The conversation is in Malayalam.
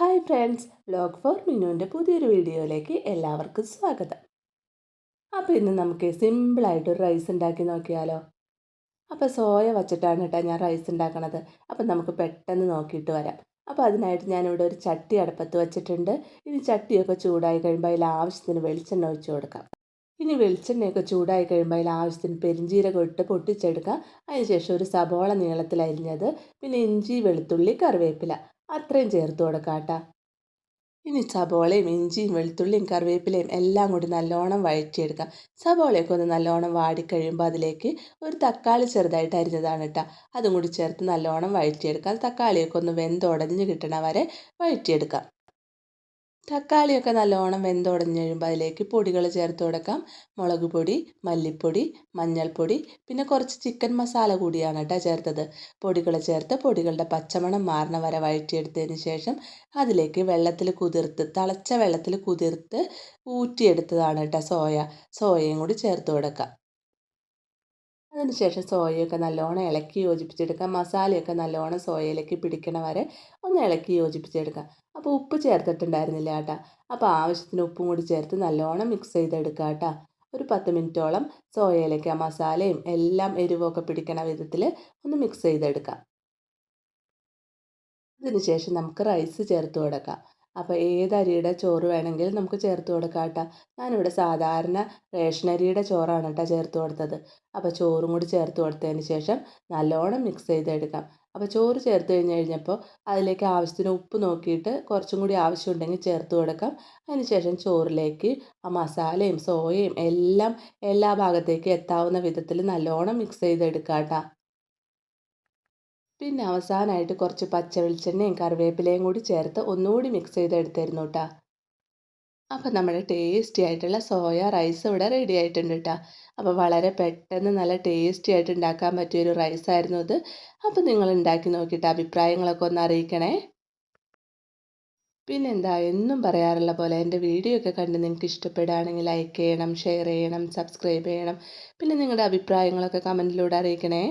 ഹായ് ഫ്രണ്ട്സ്, വ്ലോഗ് ഫോർ മിനുവിൻ്റെ പുതിയൊരു വീഡിയോയിലേക്ക് എല്ലാവർക്കും സ്വാഗതം. അപ്പോൾ ഇന്ന് നമുക്ക് സിമ്പിളായിട്ടൊരു റൈസ് ഉണ്ടാക്കി നോക്കിയാലോ. അപ്പോൾ സോയ വച്ചിട്ടാണ് കേട്ടോ ഞാൻ റൈസ് ഉണ്ടാക്കണത്. അപ്പോൾ നമുക്ക് പെട്ടെന്ന് നോക്കിയിട്ട് വരാം. അപ്പോൾ അതിനായിട്ട് ഞാനിവിടെ ഒരു ചട്ടി അടുപ്പത്ത് വെച്ചിട്ടുണ്ട്. ഇനി ചട്ടിയൊക്കെ ചൂടായി കഴിയുമ്പോൾ അതിൽ ആവശ്യത്തിന് വെളിച്ചെണ്ണ ഒഴിച്ച് കൊടുക്കാം. ഇനി വെളിച്ചെണ്ണയൊക്കെ ചൂടായി കഴിയുമ്പോൾ അതിൽ ആവശ്യത്തിന് പെരിഞ്ജീരകം ഇട്ട് പൊട്ടിച്ചെടുക്കാം. അതിനുശേഷം ഒരു സബോള നീളത്തിൽ അരിഞ്ഞത്, പിന്നെ ഇഞ്ചി, വെളുത്തുള്ളി, കറിവേപ്പില അത്രയും ചേർത്ത് കൊടുക്കാം കേട്ടോ. ഇനി സബോളയും ഇഞ്ചിയും വെളുത്തുള്ളിയും കറിവേപ്പിലയും എല്ലാം കൂടി നല്ലോണം വഴറ്റിയെടുക്കാം. സബോളയൊക്കെ ഒന്ന് നല്ലോണം വാടിക്കഴിയുമ്പോൾ അതിലേക്ക് ഒരു തക്കാളി ചെറുതായിട്ട് അരിഞ്ഞതാണ് കേട്ടോ, അതും കൂടി ചേർത്ത് നല്ലോണം വഴറ്റിയെടുക്കാം. തക്കാളിയൊക്കെ ഒന്ന് വെന്തുടഞ്ഞ് കിട്ടണ വരെ വഴറ്റിയെടുക്കാം. തക്കാളിയൊക്കെ നല്ലോണം വെന്തുടഞ്ഞ് കഴിയുമ്പോൾ അതിലേക്ക് പൊടികൾ ചേർത്ത് കൊടുക്കാം. മുളക് പൊടി, മല്ലിപ്പൊടി, മഞ്ഞൾപ്പൊടി, പിന്നെ കുറച്ച് ചിക്കൻ മസാല കൂടിയാണ് കേട്ടോ ചേർത്തത്. പൊടികൾ ചേർത്ത് പൊടികളുടെ പച്ചമണം മാറണ വരെ വഴറ്റിയെടുത്തതിന് ശേഷം അതിലേക്ക് തിളച്ച വെള്ളത്തിൽ കുതിർത്ത് ഊറ്റിയെടുത്തതാണ് കേട്ടോ സോയയും കൂടി ചേർത്ത് കൊടുക്കാം. അതിനുശേഷം സോയയൊക്കെ നല്ലോണം ഇളക്കി യോജിപ്പിച്ചെടുക്കാം. മസാലയൊക്കെ നല്ലോണം സോയയിലേക്ക് പിടിക്കണ വരെ ഒന്ന് ഇളക്കി യോജിപ്പിച്ചെടുക്കാം. അപ്പോൾ ഉപ്പ് ചേർത്തിട്ടുണ്ടായിരുന്നില്ല കേട്ടോ. അപ്പോൾ ആവശ്യത്തിന് ഉപ്പും കൂടി ചേർത്ത് നല്ലോണം മിക്സ് ചെയ്തെടുക്കുക കേട്ടോ. ഒരു 10 മിനിറ്റോളം സോയയിലേക്ക് ആ മസാലയും എല്ലാം എരിവൊക്കെ പിടിക്കണ വിധത്തിൽ ഒന്ന് മിക്സ് ചെയ്തെടുക്കാം. അതിനുശേഷം നമുക്ക് റൈസ് ചേർത്ത് കൊടുക്കാം. അപ്പോൾ ഏത് അരിയുടെ ചോറ് വേണമെങ്കിലും നമുക്ക് ചേർത്ത് കൊടുക്കാം കേട്ടോ. ഞാനിവിടെ സാധാരണ റേഷനരിയുടെ ചോറാണ് കേട്ടോ ചേർത്ത് കൊടുത്തത്. അപ്പോൾ ചോറും കൂടി ചേർത്ത് കൊടുത്തതിന് ശേഷം നല്ലോണം മിക്സ് ചെയ്തെടുക്കാം. അപ്പോൾ ചോറ് ചേർത്ത് കഴിഞ്ഞപ്പോൾ അതിലേക്ക് ആവശ്യത്തിന് ഉപ്പ് നോക്കിയിട്ട് കുറച്ചും കൂടി ആവശ്യമുണ്ടെങ്കിൽ ചേർത്ത് കൊടുക്കാം. അതിനുശേഷം ചോറിലേക്ക് ആ മസാലയും സോയയും എല്ലാം എല്ലാ ഭാഗത്തേക്ക് എത്താവുന്ന വിധത്തിൽ നല്ലോണം മിക്സ് ചെയ്തെടുക്കാം കേട്ടോ. പിന്നെ അവസാനമായിട്ട് കുറച്ച് പച്ച വെളിച്ചെണ്ണയും കറിവേപ്പിലയും കൂടി ചേർത്ത് ഒന്നുകൂടി മിക്സ് ചെയ്തെടുത്തായിരുന്നു കേട്ടോ. അപ്പോൾ നമ്മുടെ ടേസ്റ്റി ആയിട്ടുള്ള സോയ റൈസ് ഇവിടെ റെഡി ആയിട്ടുണ്ട് കേട്ടോ. അപ്പോൾ വളരെ പെട്ടെന്ന് നല്ല ടേസ്റ്റി ആയിട്ട് ഉണ്ടാക്കാൻ പറ്റിയൊരു റൈസായിരുന്നു ഇത്. അപ്പോൾ നിങ്ങൾ ഉണ്ടാക്കി നോക്കിയിട്ട് അഭിപ്രായങ്ങളൊക്കെ ഒന്ന് അറിയിക്കണേ. പിന്നെന്താ, എന്നും പറയാറുള്ള പോലെ എൻ്റെ വീഡിയോ ഒക്കെ കണ്ട് നിങ്ങൾക്ക് ഇഷ്ടപ്പെടുകയാണെങ്കിൽ ലൈക്ക് ചെയ്യണം, ഷെയർ ചെയ്യണം, സബ്സ്ക്രൈബ് ചെയ്യണം. പിന്നെ നിങ്ങളുടെ അഭിപ്രായങ്ങളൊക്കെ കമൻറ്റിലൂടെ അറിയിക്കണേ.